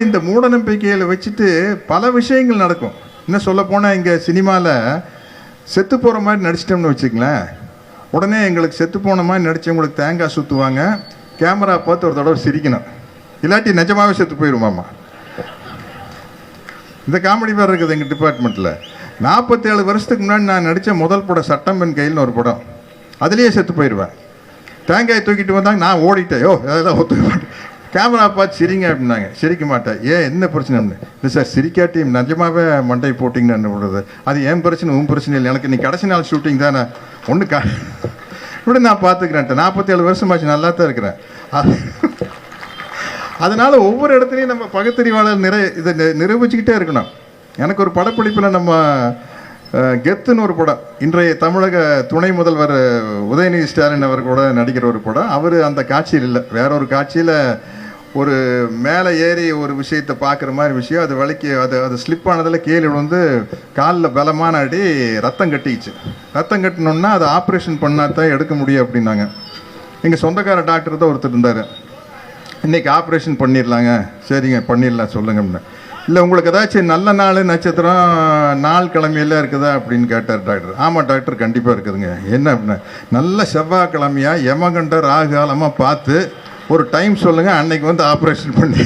இந்த மூட நம்பிக்கைகளை வச்சுட்டு பல விஷயங்கள் நடக்கும். இன்னும் சொல்ல போனால் இங்கே சினிமாவில் செத்து போகிற மாதிரி நடிச்சிட்டோம்னு வச்சுங்களேன், உடனே எங்களுக்கு செத்து போன மாதிரி நடித்தவங்களுக்கு தேங்காய் சுற்றுவாங்க, கேமரா பார்த்து ஒரு தடவை சிரிக்கணும், இல்லாட்டி நிஜமாகவே செத்து போயிடுமாம்மா. இந்த காமெடி பேர் இருக்குது எங்கள் டிபார்ட்மெண்ட்டில். 47 வருஷத்துக்கு முன்னாடி நான் நடித்த முதல் படம் சட்டம்பன் கையில்னு ஒரு படம், அதுலேயே செத்து போயிடுவேன். தேங்காய் தூக்கிட்டு வந்தாங்க, நான் ஓடிட்டேன், அதெல்லாம் ஒத்துக்க மாட்டேன், கேமரா பார்த்து சிரிங்க அப்படின்னாங்க. சிரிக்க மாட்டேன். ஏன் என்ன பிரச்சனை அப்படின்னு. இல்லை சார் சிரிக்காட்டி நிஜமாகவே மண்டை போட்டிங்கன்னு என்ன பண்ணுறது, அது என் பிரச்சனை உன் பிரச்சனை இல்லை, எனக்கு நீ கடைசி நாள் ஷூட்டிங் தானே ஒன்று இப்படி நான் பார்த்துக்கிறேன். 47 வருஷமாச்சு, நல்லா தான் இருக்கிறேன். அதனால் ஒவ்வொரு இடத்துலையும் நம்ம பகுத்தறிவாளர் இதை நிரூபிச்சுக்கிட்டே இருக்கணும். எனக்கு ஒரு படப்பிடிப்பில் நம்ம கெத்துன்னு ஒரு படம், இன்றைய தமிழக துணை முதல்வர் உதயநிதி ஸ்டாலின் அவர் கூட நடிக்கிற ஒரு படம். அவர் அந்த காட்சியில் இல்லை, வேற ஒரு காட்சியில் ஒரு மேலே ஏறி ஒரு விஷயத்தை பார்க்குற மாதிரி விஷயம், அது வலிக்கு அது ஸ்லிப் ஆனதில் கீழே வந்து காலில் பலமான அடி, ரத்தம் கட்டிச்சு. ரத்தம் கட்டினோன்னா அது ஆப்ரேஷன் பண்ணால் தான் எடுக்க முடியும் அப்படின்னாங்க. எங்கள் சொந்தக்கார டாக்டர் தான் ஒருத்தர் இருந்தார். இன்றைக்கி ஆப்ரேஷன் பண்ணிடலாங்க, சரிங்க பண்ணிடலாம் சொல்லுங்க அப்படின்னா. இல்லை உங்களுக்கு ஏதாச்சும் நல்ல நாள் நட்சத்திரம் நாள் கிழமையெல்லாம் இருக்குதா அப்படின்னு கேட்டார் டாக்டர். ஆமாம் டாக்டர் கண்டிப்பாக இருக்குதுங்க. என்ன அப்படின்னா, நல்ல செவ்வாய்க்கிழமையாக யமகண்ட ராகாலமாக பார்த்து ஒரு டைம் சொல்லுங்கள், அன்னைக்கு வந்து ஆப்ரேஷன் பண்ணி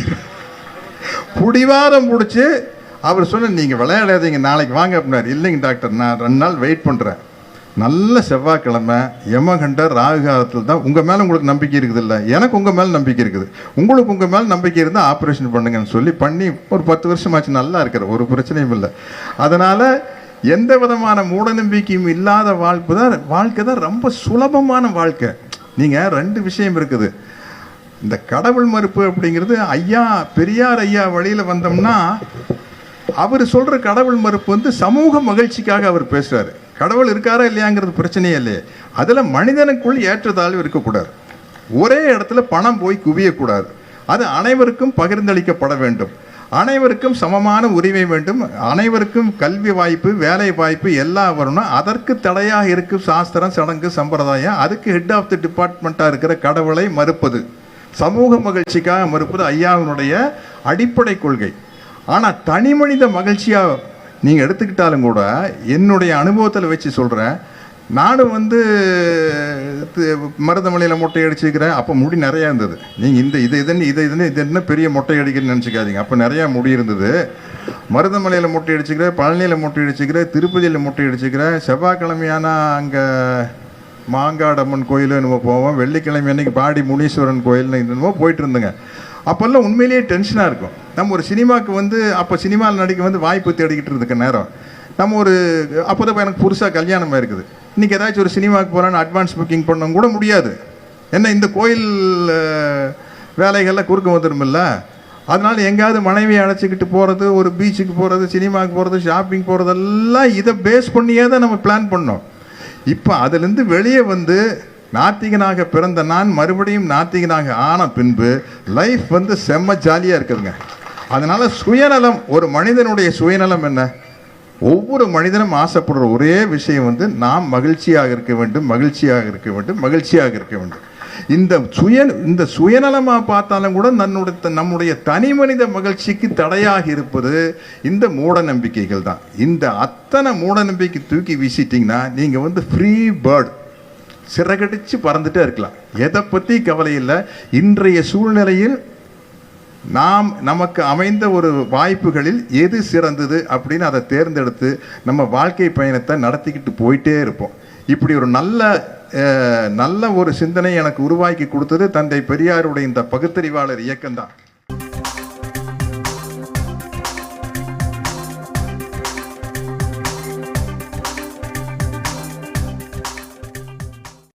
புடிவாரம் பிடிச்சி அவர் சொன்ன நீங்கள் விளையாடாதீங்க நாளைக்கு வாங்க அப்படின்னாரு. இல்லைங்க டாக்டர் நான் 2 நாள் வெயிட் பண்ணுறேன், நல்ல செவ்வாய்க்கிழமை யமகண்ட ராகு காலத்தில் தான் உங்கள் மேலே உங்களுக்கு நம்பிக்கை இருக்குது, இல்லை எனக்கு உங்கள் மேலே நம்பிக்கை இருக்குது, உங்களுக்கு உங்கள் மேலே நம்பிக்கை இருந்தால் ஆப்ரேஷன் பண்ணுங்கன்னு சொல்லி பண்ணி ஒரு 10 வருஷமாச்சு, நல்லா இருக்கிற ஒரு பிரச்சனையும் இல்லை. அதனால் எந்த விதமான மூட நம்பிக்கையும் இல்லாத வாழ்க்கை தான் ரொம்ப சுலபமான வாழ்க்கை. நீங்கள் 2 விஷயம் இருக்குது. இந்த கடவுள் மறுப்பு அப்படிங்கிறது பெரியார் ஐயா வழியில் வந்தோம்னா அவர் சொல்கிற கடவுள் மறுப்பு வந்து சமூக மகிழ்ச்சிக்காக அவர் பேசுகிறாரு. கடவுள் இருக்காரா இல்லையாங்கிறது பிரச்சனையே இல்லையே. அதில் மனிதனுக்குள் ஏற்றத்தாழ்வு இருக்கக்கூடாது, ஒரே இடத்துல பணம் போய் குவியக்கூடாது, அது அனைவருக்கும் பகிர்ந்தளிக்கப்பட வேண்டும், அனைவருக்கும் சமமான உரிமை வேண்டும், அனைவருக்கும் கல்வி வாய்ப்பு வேலை வாய்ப்பு எல்லாம் வரணும். அதற்கு தடையாக இருக்கும் சாஸ்திரம் சடங்கு சம்பிரதாயம். அதுக்கு ஹெட் ஆஃப் தி டிபார்ட்மெண்ட்டாக இருக்கிற கடவுளை மறுப்பது, சமூக மகிழ்ச்சிக்காக மறுப்பது ஐயாவினுடைய அடிப்படை கொள்கை. ஆனால் தனி மனித மகிழ்ச்சியாக நீங்கள் எடுத்துக்கிட்டாலும் கூட என்னுடைய அனுபவத்தில் வச்சு சொல்கிறேன். நானும் வந்து மருதமலையில் மொட்டை அடிச்சுக்கிறேன். அப்போ முடி நிறையா இருந்தது. நீங்கள் இது என்ன பெரிய மொட்டை அடிக்கிறேன்னு நினச்சிக்காதீங்க. அப்போ நிறையா முடி இருந்தது. மருதமலையில் மொட்டை அடிச்சுக்கிறேன், பழனியில் மொட்டை அடிச்சுக்கிறேன், திருப்பதியில் மொட்டை அடிச்சுக்கிறேன். செவ்வாய்க்கிழமையானா அங்கே மாங்காடம்மன் கோயில் என்னமோ போவோம், வெள்ளிக்கிழமை அன்னைக்கு பாடி முனீஸ்வரன் கோயில்னு என்னமோ போயிட்டு இருந்தேங்க. அப்போல்லாம் உண்மையிலேயே டென்ஷனாக இருக்கும். நம்ம ஒரு சினிமாவுக்கு வந்து அப்போ சினிமாவில் நடிக்க வந்து வாய்ப்பு தேடிக்கிட்டு இருக்க நேரம் நம்ம ஒரு அப்போ தான் எனக்கு புதுசாக கல்யாணமாக இருக்குது. இன்றைக்கி ஏதாச்சும் ஒரு சினிமாவுக்கு போகிறான்னு அட்வான்ஸ் புக்கிங் பண்ண கூட முடியாது. ஏன்னா இந்த கோயில் வேலைகள்லாம் குறுக்க வந்துடுமில்ல. அதனால் எங்கேயாவது மனைவியை அழைச்சிக்கிட்டு போகிறது, ஒரு பீச்சுக்கு போகிறது, சினிமாவுக்கு போகிறது, ஷாப்பிங் போகிறதெல்லாம் இதை பேஸ் பண்ணியே தான் நம்ம பிளான் பண்ணோம். இப்போ அதுலேருந்து வெளியே வந்து நாத்திகனாக பிறந்த நான் மறுபடியும் நாத்திகனாக ஆன பின்பு லைஃப் வந்து செம்ம ஜாலியாக இருக்குதுங்க. அதனால் சுயநலம், ஒரு மனிதனுடைய சுயநலம் என்ன? ஒவ்வொரு மனிதனும் ஆசைப்படுற ஒரே விஷயம் வந்து நாம் மகிழ்ச்சியாக இருக்க வேண்டும், மகிழ்ச்சியாக இருக்க வேண்டும், மகிழ்ச்சியாக இருக்க வேண்டும். இந்த சுயநலமாக பார்த்தாலும் கூட நம்முடைய தனி மனித மகிழ்ச்சிக்கு தடையாக இருப்பது இந்த மூட நம்பிக்கைகள் தான். இந்த அத்தனை மூட நம்பிக்கை தூக்கி வீசிட்டிங்கன்னா நீங்கள் வந்து ஃப்ரீ பேர்ட், சிறகடிச்சு பறந்துட்டே இருக்கலாம், எதை பற்றி கவலை இல்லை. இன்றைய சூழ்நிலையில் நமக்கு அமைந்த ஒரு வாய்ப்புகளில் எது சிறந்தது அப்படின்னு அதை தேர்ந்தெடுத்து நம்ம வாழ்க்கை பயணத்தை நடத்திக்கிட்டு போயிட்டே இருப்போம். இப்படி ஒரு நல்ல ஒரு சிந்தனை எனக்கு உருவாக்கி கொடுத்தது தந்தை பெரியாருடைய இந்த பகுத்தறிவாளர் இயக்கம்தான்.